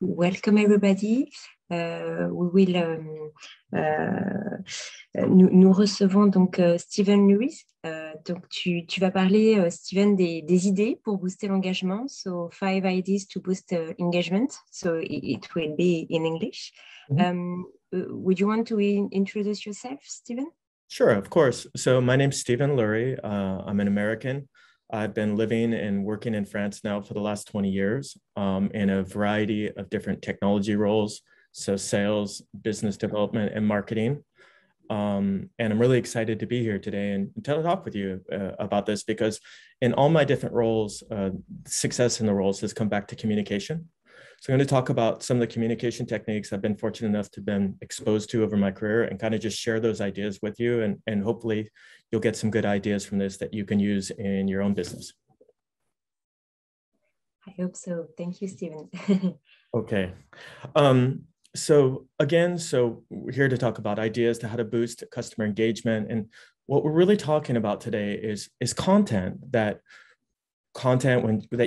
Welcome everybody. Nous recevons donc Steven Lurie. Donc tu vas parler, Steven, des idées pour booster l'engagement. So 5 ideas to boost engagement. So it will be in English. Would you want to introduce yourself, Steven? Sure, of course. So my name's Steven Lurie. I'm an American. I've been living and working in France now for the last 20 years in a variety of different technology roles. So sales, business development, and marketing. And I'm really excited to be here today and talk with you about this because in all my different roles, success in the roles has come back to communication. So I'm going to talk about some of the communication techniques I've been fortunate enough to have been exposed to over my career and kind of just share those ideas with you. And hopefully you'll get some good ideas from this that you can use in your own business. I hope so. Thank you, Steven. Okay. So we're here to talk about ideas to how to boost customer engagement. And what we're really talking about today is content that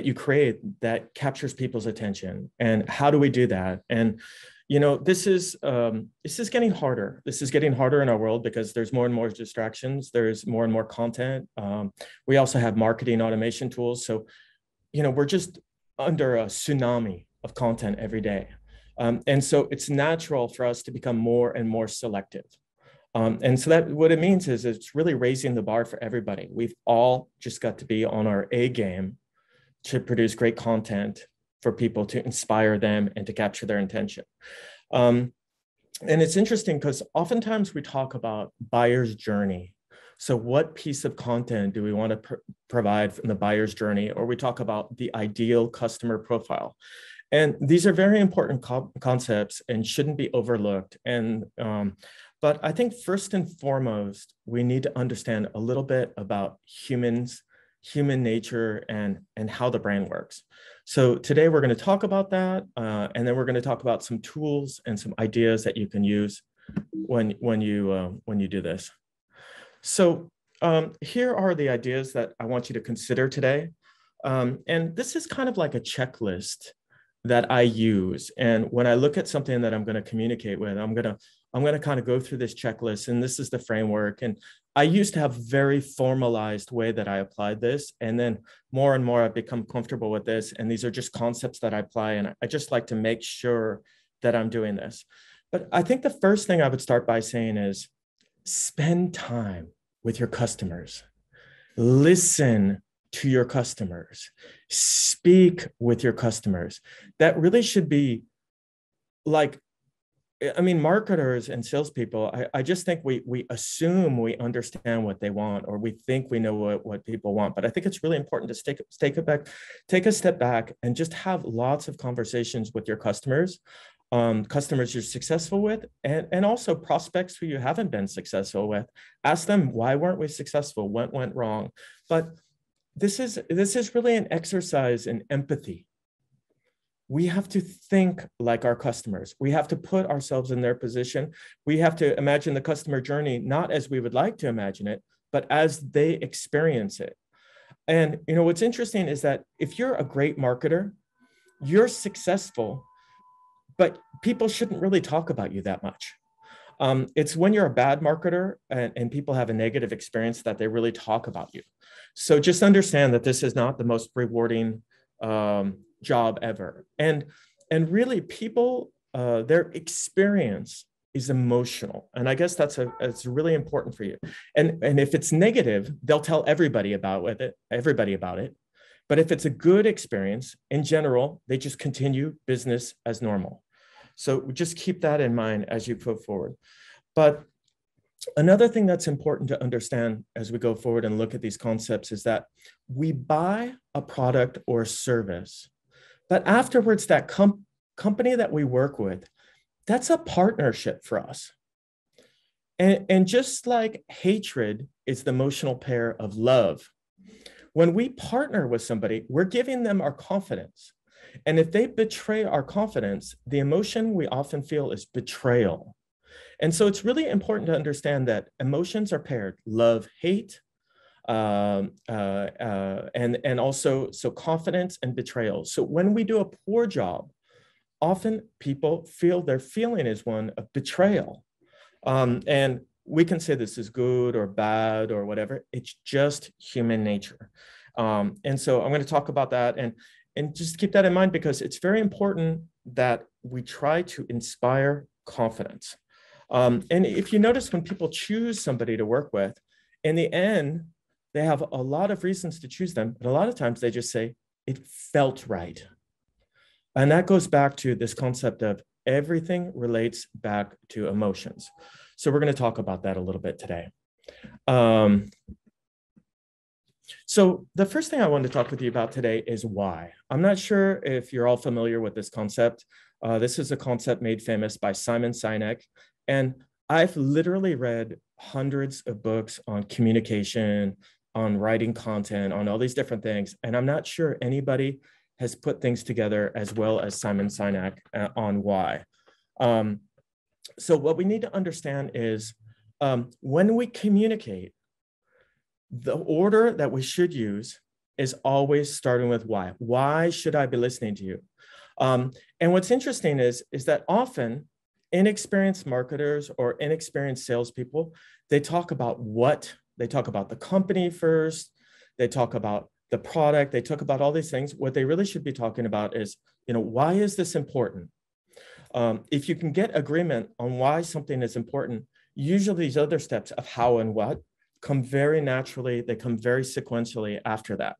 you create that captures people's attention. And how do we do that? And this is getting harder. This is getting harder in our world because there's more and more distractions. There's more and more content. We also have marketing automation tools. So, we're just under a tsunami of content every day. And so it's natural for us to become more and more selective. And so that what it means is it's really raising the bar for everybody. We've all just got to be on our A game to produce great content for people, to inspire them and to capture their attention. And it's interesting because oftentimes we talk about buyer's journey. So what piece of content do we want to provide from the buyer's journey? Or we talk about the ideal customer profile. And these are very important concepts and shouldn't be overlooked. But I think first and foremost, we need to understand a little bit about human nature and how the brain works. So today we're going to talk about that, and then we're going to talk about some tools and some ideas that you can use when you do this. So here are the ideas that I want you to consider today, and this is kind of like a checklist that I use. And when I look at something that I'm going to communicate with, I'm going to kind of go through this checklist, and this is the framework. And I used to have a very formalized way that I applied this. And then more and more I've become comfortable with this. And these are just concepts that I apply. And I just like to make sure that I'm doing this. But I think the first thing I would start by saying is spend time with your customers. Listen to your customers, speak with your customers. That really should be marketers and salespeople, I just think we assume we understand what they want, or we think we know what people want. But I think it's really important to take a step back and just have lots of conversations with your customers, customers you're successful with, and also prospects who you haven't been successful with. Ask them, why weren't we successful? What went wrong? But this is really an exercise in empathy. We have to think like our customers. We have to put ourselves in their position. We have to imagine the customer journey, not as we would like to imagine it, but as they experience it. And what's interesting is that if you're a great marketer, you're successful, but people shouldn't really talk about you that much. It's when you're a bad marketer and people have a negative experience that they really talk about you. So just understand that this is not the most rewarding job ever. And really people, their experience is emotional. And I guess that's really important for you. And if it's negative, they'll tell everybody about it. But if it's a good experience, in general, they just continue business as normal. So just keep that in mind as you go forward. But another thing that's important to understand as we go forward and look at these concepts is that we buy a product or service, but afterwards that company that we work with, that's a partnership for us. And just like hatred is the emotional pair of love, when we partner with somebody, we're giving them our confidence. And if they betray our confidence, the emotion we often feel is betrayal. And so it's really important to understand that emotions are paired: love, hate, and also confidence and betrayal. So when we do a poor job often people feel their feeling is one of betrayal. And we can say this is good or bad or whatever. It's just human nature. And so I'm going to talk about that and just keep that in mind, because it's very important that we try to inspire confidence. And if you notice, when people choose somebody to work with, in the end, they have a lot of reasons to choose them. And a lot of times they just say, it felt right. And that goes back to this concept of everything relates back to emotions. So we're going to talk about that a little bit today. So the first thing I wanted to talk with you about today is why. I'm not sure if you're all familiar with this concept. This is a concept made famous by Simon Sinek. And I've literally read hundreds of books on communication, on writing content, on all these different things. And I'm not sure anybody has put things together as well as Simon Sinek on why. So what we need to understand is when we communicate, the order that we should use is always starting with why. Why should I be listening to you? And what's interesting is that often inexperienced marketers or inexperienced salespeople, they talk about what, they talk about the company first, they talk about the product, they talk about all these things. What they really should be talking about is, why is this important? If you can get agreement on why something is important, usually these other steps of how and what come very naturally, they come very sequentially after that.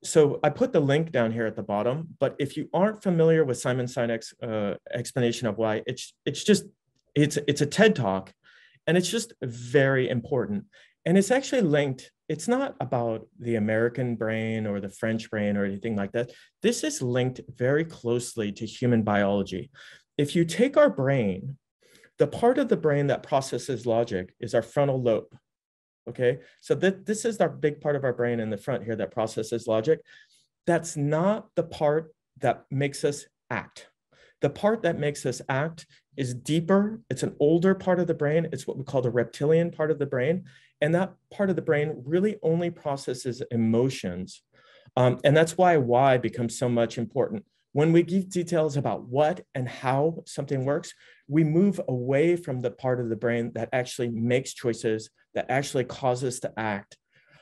So I put the link down here at the bottom, but if you aren't familiar with Simon Sinek's explanation of why, it's a TED Talk, and it's just very important. And it's actually linked. It's not about the American brain or the French brain or anything like that. This is linked very closely to human biology. If you take our brain, the part of the brain that processes logic is our frontal lobe. Okay, so this is our big part of our brain in the front here that processes logic. That's not the part that makes us act. The part that makes us act is deeper. It's an older part of the brain. It's what we call the reptilian part of the brain. And that part of the brain really only processes emotions. And that's why becomes so much important. When we give details about what and how something works, we move away from the part of the brain that actually makes choices, that actually causes us to act.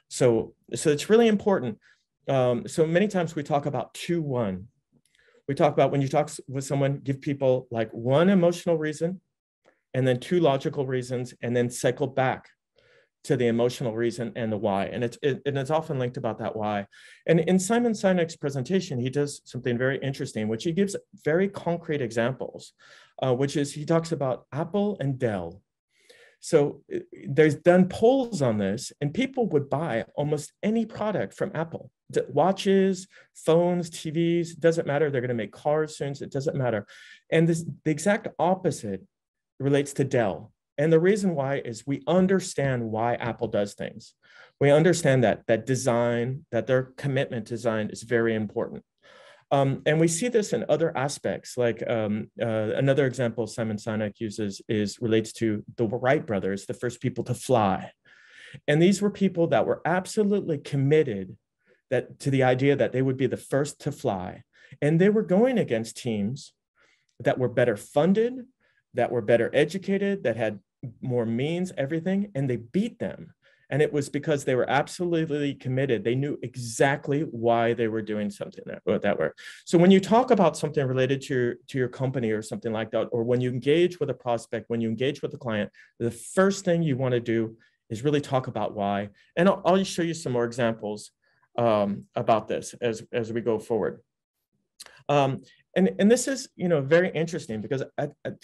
So it's really important. So many times we talk about 2-1. We talk about, when you talk with someone, give people like one emotional reason and then 2 logical reasons, and then cycle back to the emotional reason and the why. And it's often linked about that why. And in Simon Sinek's presentation, he does something very interesting, which he gives very concrete examples, which is he talks about Apple and Dell. So there's done polls on this, and people would buy almost any product from Apple. Watches, phones, TVs, doesn't matter. They're going to make cars soon, so it doesn't matter. And the exact opposite relates to Dell. And the reason why is we understand why Apple does things. We understand that design, that their commitment to design is very important. And we see this in other aspects, like another example Simon Sinek uses relates to the Wright brothers, the first people to fly. And these were people that were absolutely committed to the idea that they would be the first to fly. And they were going against teams that were better funded, that were better educated, that had more means, everything, and they beat them. And it was because they were absolutely committed. They knew exactly why they were doing something that way. So when you talk about something related to your company or something like that, or when you engage with a prospect, when you engage with a client, the first thing you want to do is really talk about why. And I'll show you some more examples about this as we go forward. And this is, very interesting, because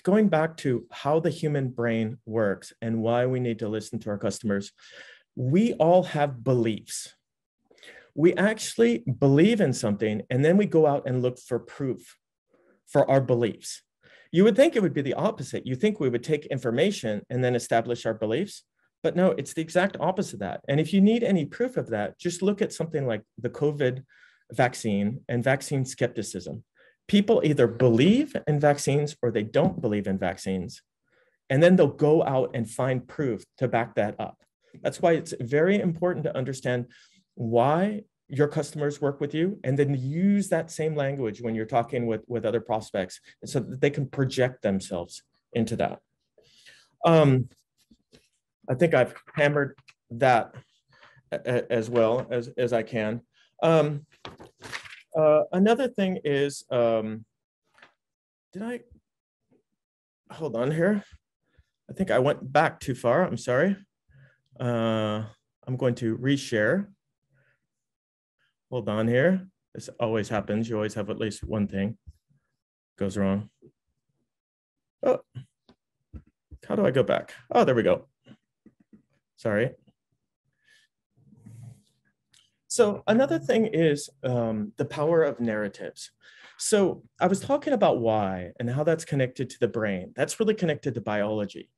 going back to how the human brain works and why we need to listen to our customers, we all have beliefs. We actually believe in something, and then we go out and look for proof for our beliefs. You would think it would be the opposite. You think we would take information and then establish our beliefs, but no, it's the exact opposite of that. And if you need any proof of that, just look at something like the COVID vaccine and vaccine skepticism. People either believe in vaccines or they don't believe in vaccines. And then they'll go out and find proof to back that up. That's why it's very important to understand why your customers work with you, and then use that same language when you're talking with other prospects so that they can project themselves into that. I think I've hammered that as well as I can. Another thing is, hold on here. I think I went back too far, I'm sorry. I'm going to reshare. Hold on here. This always happens. You always have at least one thing goes wrong. Oh, how do I go back? Oh, there we go. Sorry. So another thing is the power of narratives. So I was talking about why and how that's connected to the brain. That's really connected to biology.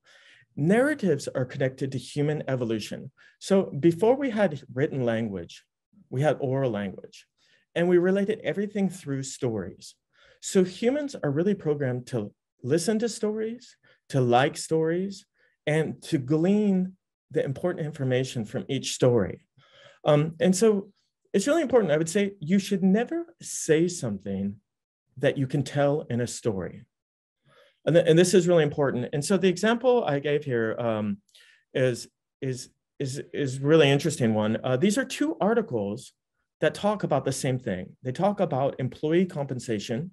Narratives are connected to human evolution. So before we had written language, we had oral language, and we related everything through stories. So humans are really programmed to listen to stories, to like stories, and to glean the important information from each story. And so it's really important. I would say you should never say something that you can tell in a story. And this is really important. And so the example I gave here is really interesting one. These are two articles that talk about the same thing. They talk about employee compensation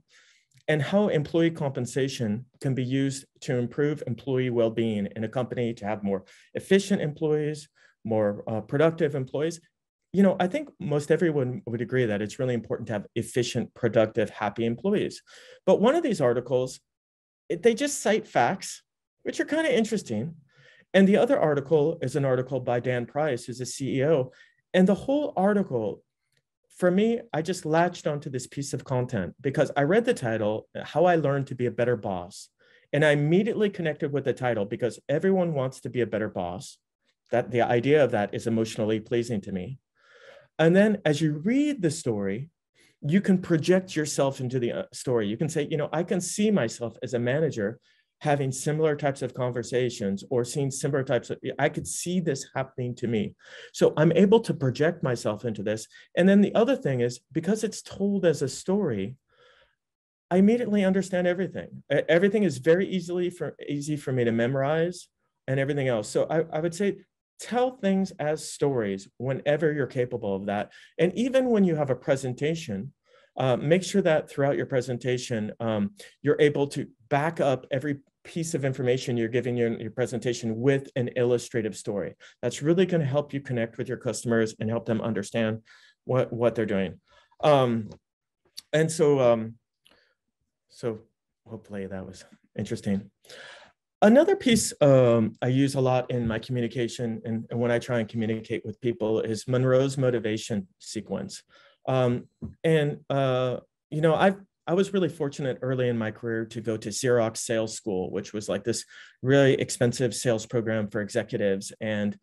and how employee compensation can be used to improve employee well-being in a company, to have more efficient employees, more productive employees. You know, I think most everyone would agree that it's really important to have efficient, productive, happy employees. But one of these articles, they just cite facts, which are kind of interesting. And the other article is an article by Dan Price, who's a CEO. And the whole article, for me, I just latched onto this piece of content because I read the title, How I Learned to Be a Better Boss. And I immediately connected with the title because everyone wants to be a better boss. That the idea of that is emotionally pleasing to me. And then as you read the story, you can project yourself into the story. You can say, you know, I can see myself as a manager having similar types of conversations or seeing similar types of, I could see this happening to me. So I'm able to project myself into this. And then the other thing is, because it's told as a story, I immediately understand everything. Everything is very easy for me to memorize and everything else. So I would say, tell things as stories whenever you're capable of that. And even when you have a presentation, make sure that throughout your presentation, you're able to back up every piece of information you're giving your presentation with an illustrative story. That's really going to help you connect with your customers and help them understand what they're doing. And so hopefully that was interesting. Another piece I use a lot in my communication and when I try and communicate with people is Monroe's motivation sequence. You know, I was really fortunate early in my career to go to Xerox Sales School, which was like this really expensive sales program for executives. And,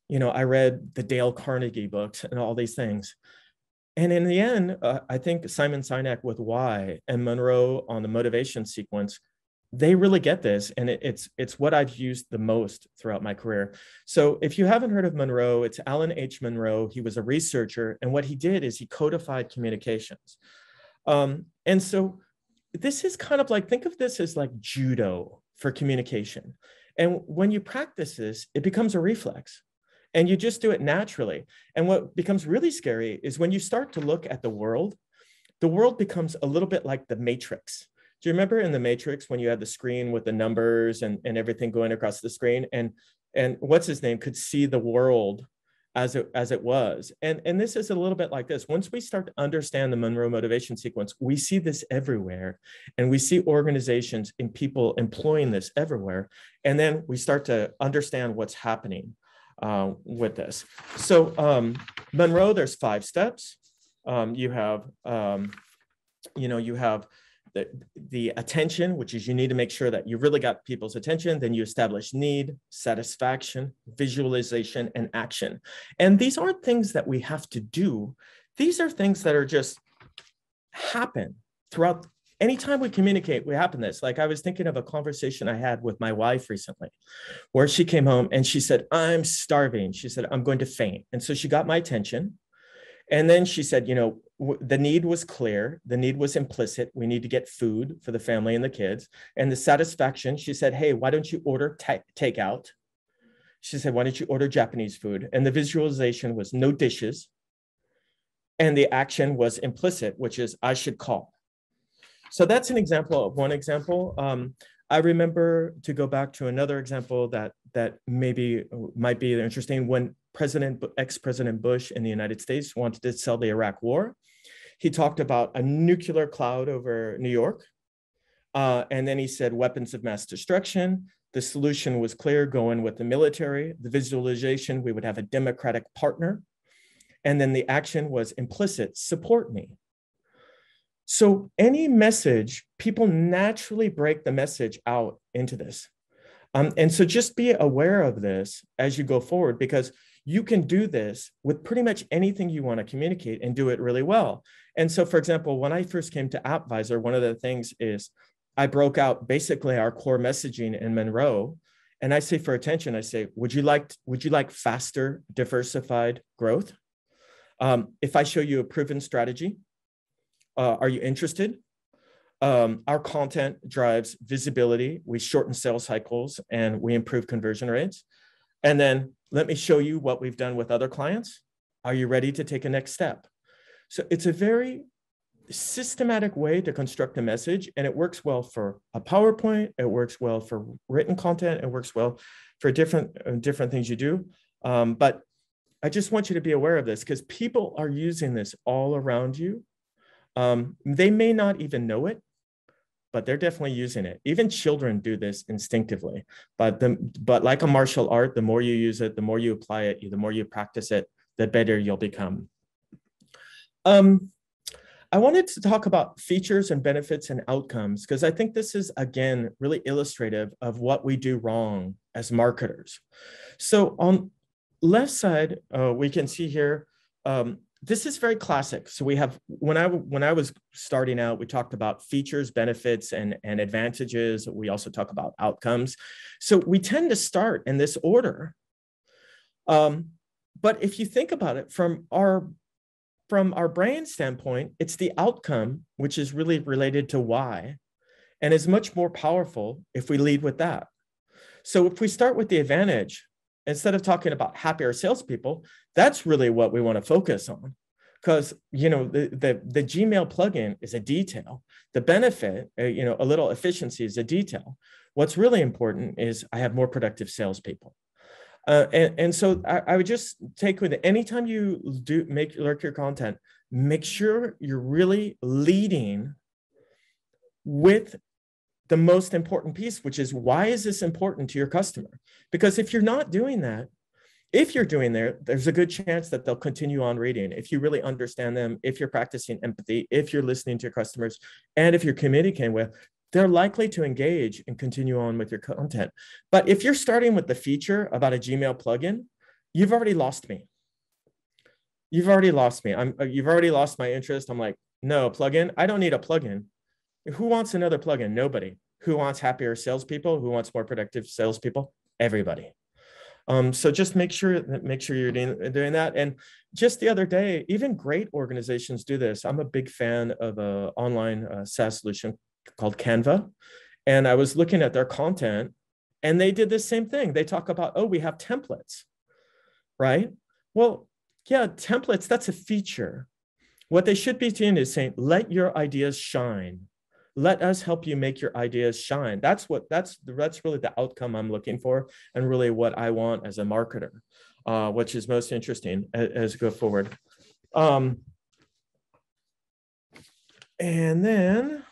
you know, I read the Dale Carnegie books and all these things. And in the end, I think Simon Sinek with Why and Monroe on the motivation sequence, they really get this. And it's what I've used the most throughout my career. So if you haven't heard of Monroe, it's Alan H. Monroe. He was a researcher. And what he did is he codified communications. And so this is kind of like, think of this as like judo for communication. And when you practice this, it becomes a reflex. And you just do it naturally. And what becomes really scary is when you start to look at the world becomes a little bit like the Matrix. Do you remember in the Matrix when you had the screen with the numbers and everything going across the screen? And what's his name could see the world as it was. And this is a little bit like this. Once we start to understand the Monroe motivation sequence, we see this everywhere. And we see organizations and people employing this everywhere. And then we start to understand what's happening with this. So Monroe, there's 5 steps. You have, you have the attention, which is you need to make sure that you really got people's attention. Then you establish need, satisfaction, visualization, and action. And these aren't things that we have to do. These are things that are just happen throughout. Anytime we communicate, we happen this. Like I was thinking of a conversation I had with my wife recently, where she came home and she said, I'm starving. She said, I'm going to faint. And so she got my attention. And then she said, the need was clear. The need was implicit. We need to get food for the family and the kids. And the satisfaction, she said, hey, why don't you order takeout? She said, why don't you order Japanese food? And the visualization was no dishes. And the action was implicit, which is I should call. So that's an example of one example. I remember, to go back to another example that maybe might be interesting, when ex-President Bush in the United States wanted to sell the Iraq War, he talked about a nuclear cloud over New York. And then he said weapons of mass destruction. The solution was clear, go in with the military. The visualization, we would have a democratic partner. And then the action was implicit, support me. So any message, people naturally break the message out into this. And so just be aware of this as you go forward, because you can do this with pretty much anything you want to communicate and do it really well. And so, for example, when I first came to Appvizer, one of the things is I broke out basically our core messaging in Monroe. And I say for attention, I say, would you like faster, diversified growth? If I show you a proven strategy, are you interested? Our content drives visibility. We shorten sales cycles and we improve conversion rates. And then let me show you what we've done with other clients. Are you ready to take a next step? So it's a very systematic way to construct a message, and it works well for a PowerPoint. It works well for written content. It works well for different things you do. But I just want you to be aware of this, because people are using this all around you. They may not even know it, but they're definitely using it. Even children do this instinctively, but like a martial art, the more you use it, the more you apply it, the more you practice it, the better you'll become. I wanted to talk about features and benefits and outcomes, because I think this is, again, really illustrative of what we do wrong as marketers. So on left side, we can see here, this is very classic. So we have, when I was starting out, we talked about features, benefits, and advantages. We also talk about outcomes. So we tend to start in this order. But if you think about it from our brain standpoint, it's the outcome, which is really related to why, and is much more powerful if we lead with that. So if we start with the advantage, instead of talking about happier salespeople, that's really what we want to focus on, because the Gmail plugin is a detail. The benefit, a little efficiency is a detail. What's really important is I have more productive salespeople. And so I would just take with it, anytime you lurk your content, make sure you're really leading with the most important piece, which is, why is this important to your customer? Because if you're not doing that, if you're doing there's a good chance that they'll continue on reading. If you really understand them, if you're practicing empathy, if you're listening to your customers, and if you're communicating with, they're likely to engage and continue on with your content. But if you're starting with the feature about a Gmail plugin, you've already lost me. You've already lost me. You've already lost my interest. I'm like, no, plugin, I don't need a plugin. Who wants another plugin? Nobody. Who wants happier salespeople? Who wants more productive salespeople? Everybody. So just make sure you're doing that. And just the other day, even great organizations do this. I'm a big fan of an online SaaS solution called Canva. And I was looking at their content, and they did the same thing. They talk about, oh, we have templates, right? Well, yeah, templates, that's a feature. What they should be doing is saying, let your ideas shine. Let us help you make your ideas shine. That's really the outcome I'm looking for, and really what I want as a marketer, which is most interesting as we go forward. And then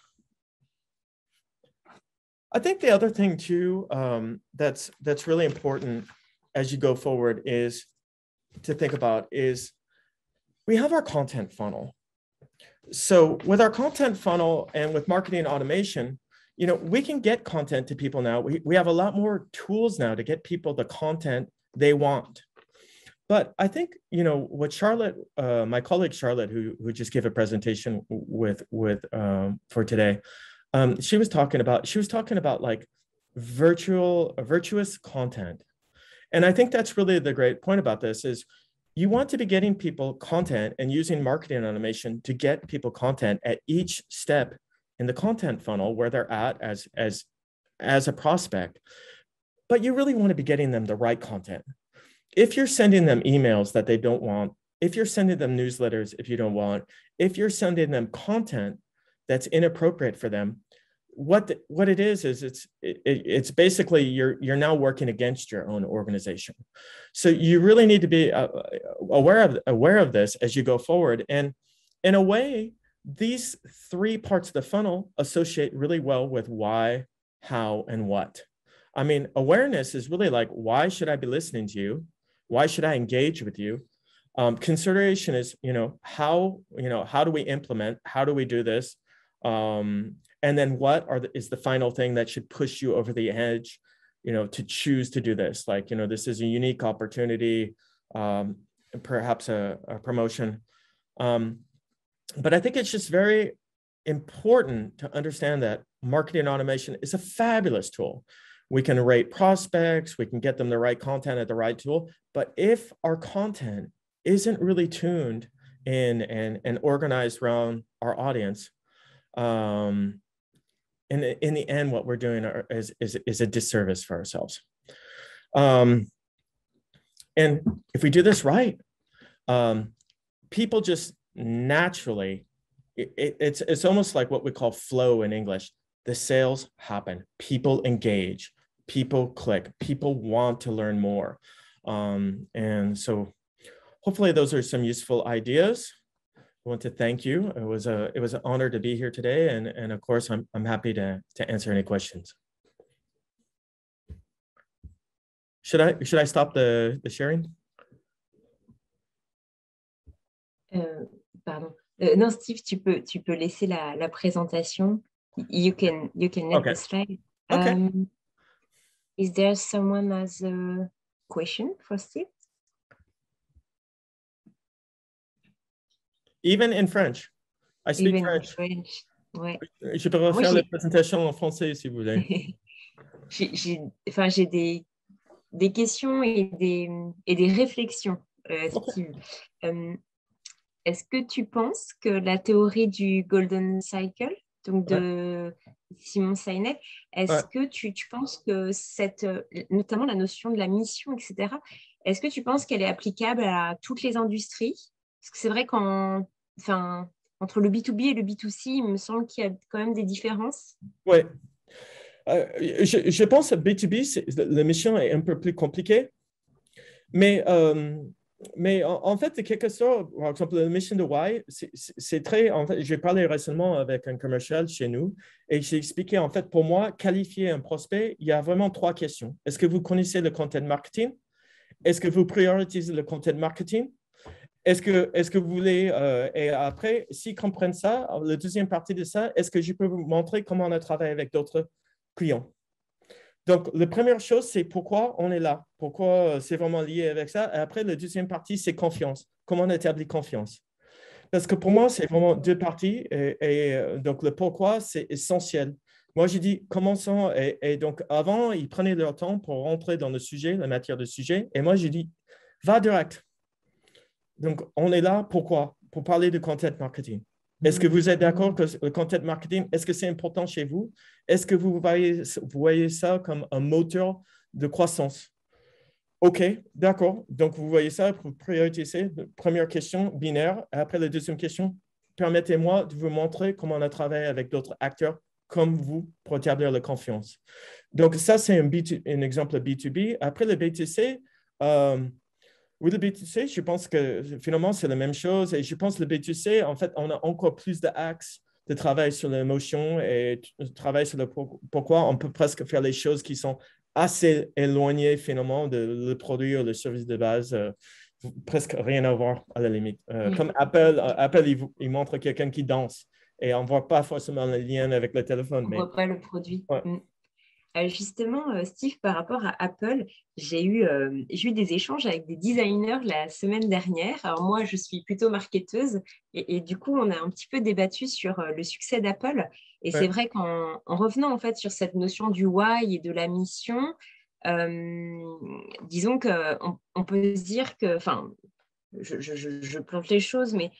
I think the other thing too, that's really important as you go forward is to think about is we have our content funnel. So with our content funnel and with marketing automation, we can get content to people now. We have a lot more tools now to get people the content they want. But I think, what Charlotte, my colleague Charlotte, who just gave a presentation for today, she was talking about like virtuous content. And I think that's really the great point about this is you want to be getting people content and using marketing automation to get people content at each step in the content funnel where they're at as a prospect. But you really want to be getting them the right content. If you're sending them emails that they don't want, if you're sending them newsletters if you don't want, if you're sending them content that's inappropriate for them, what it is it's basically you're now working against your own organization. So you really need to be aware of this as you go forward. And in a way, these three parts of the funnel associate really well with why, how, and what. I mean, awareness is really like, why should I be listening to you? Why should I engage with you? Consideration is, how do we implement? How do we do this? And then what is the final thing that should push you over the edge, to choose to do this? Like, this is a unique opportunity, perhaps a promotion. But I think it's just very important to understand that marketing automation is a fabulous tool. We can rate prospects, we can get them the right content at the right tool. But if our content isn't really tuned in and organized around our audience, in the end, what we're doing is a disservice for ourselves. And if we do this right, people just naturally, it's almost like what we call flow in English. The sales happen, people engage, people click, people want to learn more. And so hopefully those are some useful ideas. I want to thank you. It was an honor to be here today. And of course, I'm happy to answer any questions. Should I stop the sharing? Pardon. Non, Steve, tu peux laisser la présentation. You can let the slide. Okay. Is there someone has a question for Steve? Even in French. I speak French. Ouais. Je peux refaire la présentation en français si vous voulez. J'ai des questions et des réflexions, Steve. Est-ce que tu penses que la théorie du Golden Cycle, donc de Simon Sinek, est-ce que tu penses que notamment la notion de la mission, etc., est-ce que tu penses qu'elle est applicable à toutes les industries? Parce que c'est vrai entre le B2B et le B2C, il me semble qu'il y a quand même des différences. Oui. Je pense que B2B, la mission est un peu plus compliquée. Mais en fait, quelque chose, par exemple, la mission de Why, c'est très, en fait, j'ai parlé récemment avec un commercial chez nous et j'ai expliqué, en fait, pour moi, qualifier un prospect, il y a vraiment 3 questions. Est-ce que vous connaissez le content marketing? Est-ce que vous priorisez le content marketing? Est-ce que vous voulez, et après, s'ils comprennent ça, la deuxième partie de ça, est-ce que je peux vous montrer comment on a travaillé avec d'autres clients? Donc, la première chose, c'est pourquoi on est là, pourquoi c'est vraiment lié avec ça. Et après, la deuxième partie, c'est confiance. Comment on établit confiance? Parce que pour moi, c'est vraiment 2 parties. Et donc, le pourquoi, c'est essentiel. Moi, j'ai dit, commençons. Et donc, avant, ils prenaient leur temps pour rentrer dans le sujet, la matière de sujet. Et moi, j'ai dit, va direct. Donc, on est là, pourquoi? Pour parler de content marketing. Est-ce que vous êtes d'accord que le content marketing, est-ce que c'est important chez vous? Est-ce que vous voyez ça comme un moteur de croissance? OK, d'accord. Donc, vous voyez ça pour prioriser. Première question, binaire. Après, la deuxième question, permettez-moi de vous montrer comment on a travaillé avec d'autres acteurs comme vous pour établir la confiance. Donc, ça, c'est un exemple B2B. Après, le B2C, oui, le B2C, je pense que finalement, c'est la même chose. Et je pense que le B2C, en fait, on a encore plus d'axes de travail sur l'émotion et de travail sur le pourquoi. On peut presque faire les choses qui sont assez éloignées finalement de le produit ou le service de base. Presque rien à voir à la limite. Comme Apple, il montre quelqu'un qui danse et on ne voit pas forcément le lien avec le téléphone. On ne voit pas le produit. Ouais. Justement, Steve, par rapport à Apple, j'ai eu des échanges avec des designers la semaine dernière. Alors moi, je suis plutôt marketeuse et du coup, on a un petit peu débattu sur le succès d'Apple. Et c'est vrai qu'en revenant en fait sur cette notion du why et de la mission, disons qu'on peut se dire que, je plante les choses, mais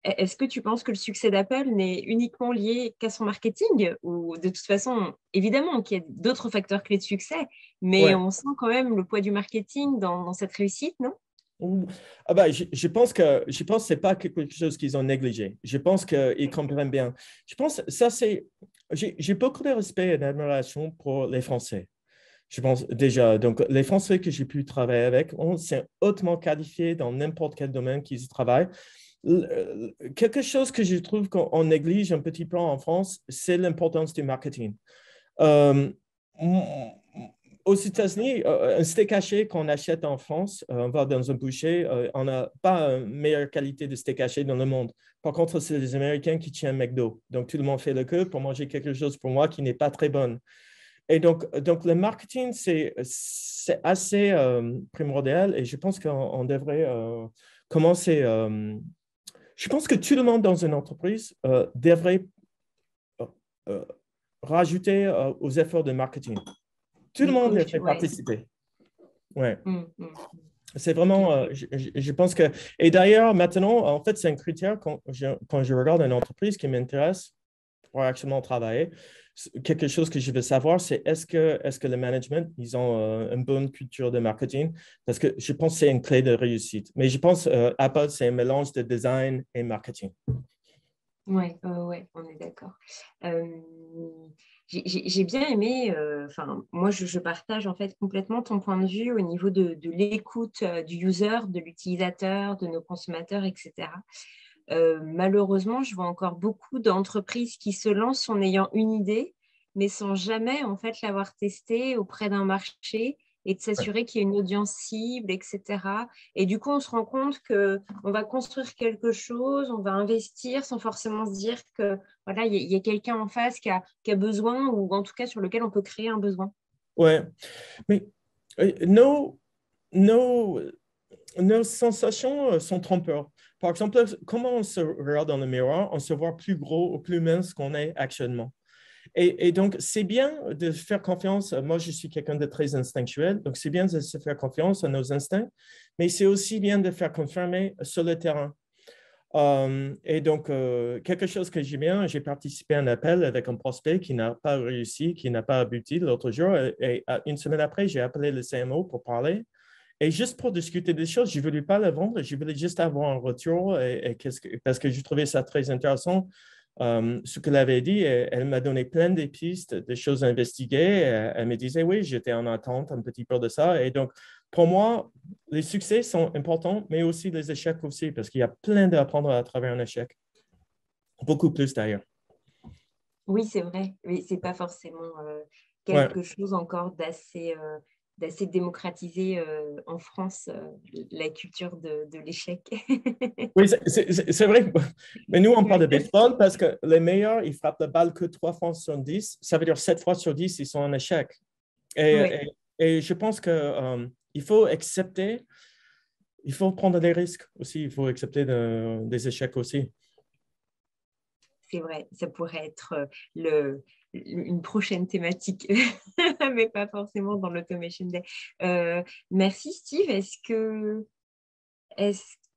est-ce que tu penses que le succès d'Apple n'est uniquement lié qu'à son marketing? Ou de toute façon, évidemment qu'il y a d'autres facteurs clés de succès, mais Ouais. on sent quand même le poids du marketing dans cette réussite, non? Ah bah, je pense que c'est pas quelque chose qu'ils ont négligé. Je pense qu'ils comprennent bien. Je pense ça c'est j'ai beaucoup de respect et d'admiration pour les Français. Je pense déjà, donc les Français que j'ai pu travailler avec, on s'est hautement qualifiés dans n'importe quel domaine qu'ils travaillent. Quelque chose que je trouve qu'on néglige un petit peu en France, c'est l'importance du marketing. Euh, Aux États-Unis, un steak haché qu'on achète en France, on va dans un boucher, on n'a pas une meilleure qualité de steak haché dans le monde. Par contre, c'est les Américains qui tiennent McDo. Donc, tout le monde fait le queue pour manger quelque chose pour moi qui n'est pas très bon. Et donc le marketing, c'est assez primordial et je pense qu'on devrait commencer. Je pense que tout le monde dans une entreprise devrait euh, rajouter aux efforts de marketing. Tout le Des monde coachs, devrait ouais. participer. Ouais. C'est Ok, vraiment, ok. je pense que, et d'ailleurs, maintenant, en fait, c'est un critère quand je regarde une entreprise qui m'intéresse pour actuellement travailler. Quelque chose que je veux savoir, c'est est-ce que le management, ils ont une bonne culture de marketing? Parce que je pense que c'est une clé de réussite. Mais je pense Apple, c'est un mélange de design et marketing. Ouais, ouais, on est d'accord. Euh, j'ai bien aimé, enfin, moi, je partage en fait complètement ton point de vue au niveau de l'écoute du user, de l'utilisateur, de nos consommateurs, etc. Malheureusement, je vois encore beaucoup d'entreprises qui se lancent en ayant une idée, mais sans jamais en fait l'avoir testée auprès d'un marché et de Ouais. s'assurer qu'il y a une audience cible, etc. Et du coup, on se rend compte qu'on va construire quelque chose, on va investir sans forcément se dire que voilà, il y a quelqu'un en face qui a besoin ou en tout cas sur lequel on peut créer un besoin. Ouais. Mais nos, nos sensations sont trompeurs. Par exemple, comment on se regarde dans le miroir, on se voit plus gros ou plus mince qu'on est actuellement. Et donc, c'est bien de faire confiance. Moi, je suis quelqu'un de très instinctuel, donc c'est bien de se faire confiance à nos instincts, mais c'est aussi bien de faire confirmer sur le terrain. Et donc, quelque chose que j'aime bien, j'ai participé à un appel avec un prospect qui n'a pas réussi, qui n'a pas abouti l'autre jour. Et une semaine après, j'ai appelé le CMO pour parler. Et juste pour discuter des choses, je ne voulais pas le vendre, je voulais juste avoir un retour parce que je trouvais ça très intéressant. Ce qu'elle avait dit, elle m'a donné plein de pistes, des choses à investiguer. Elle me disait, oui, j'étais en attente un petit peu de ça. Et donc, pour moi, les succès sont importants, mais aussi les échecs aussi, parce qu'il y a plein d'apprendre à travers un échec. Beaucoup plus d'ailleurs. Oui, c'est vrai, mais c'est pas forcément Ouais. quelque chose encore d'assez démocratisé en France, la culture de l'échec. Oui, c'est vrai. Mais nous, on parle de baseball parce que les meilleurs, ils frappent la balle que 3 fois sur 10. Ça veut dire 7 fois sur 10, ils sont en échec. Et, Oui, et, et je pense que il faut accepter, il faut prendre des risques aussi, il faut accepter des échecs aussi. c'est vrai, ça pourrait être une prochaine thématique, mais pas forcément dans l'Automation Day. Merci Steve. Est-ce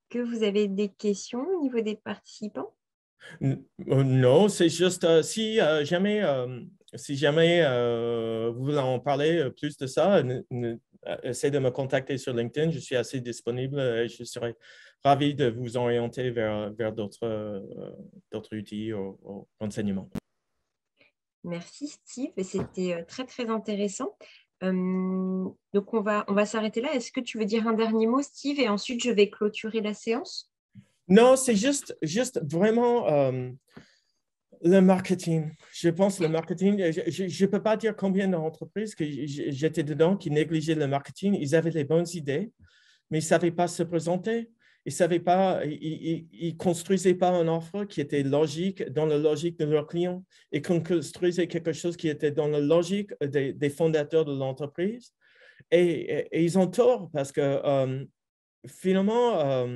que vous avez des questions au niveau des participants? Non, c'est juste si jamais vous voulez en parler plus de ça, essayez de me contacter sur LinkedIn. Je suis assez disponible et je serai ravi de vous orienter vers d'autres outils ou renseignements. Merci Steve, c'était très très intéressant. Donc on va s'arrêter là. Est-ce que tu veux dire un dernier mot, Steve, et ensuite je vais clôturer la séance? Non, c'est juste vraiment le marketing. Je pense le marketing, je ne peux pas dire combien d'entreprises que j'étais dedans qui négligeaient le marketing. Ils avaient les bonnes idées, mais ils ne savaient pas se présenter. Ils savaient pas, ils construisaient pas une offre qui était logique, dans la logique de leurs clients, et qu'on construisait quelque chose qui était dans la logique des fondateurs de l'entreprise. Et ils ont tort parce que finalement,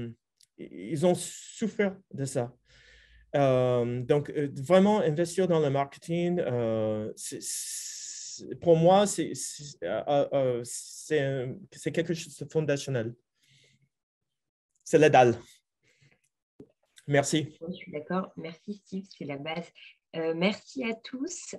ils ont souffert de ça. Donc, vraiment investir dans le marketing, pour moi, c'est quelque chose de fondationnel. c'est la dalle. Merci. Je suis d'accord. Merci Steve, c'est la base. Merci à tous.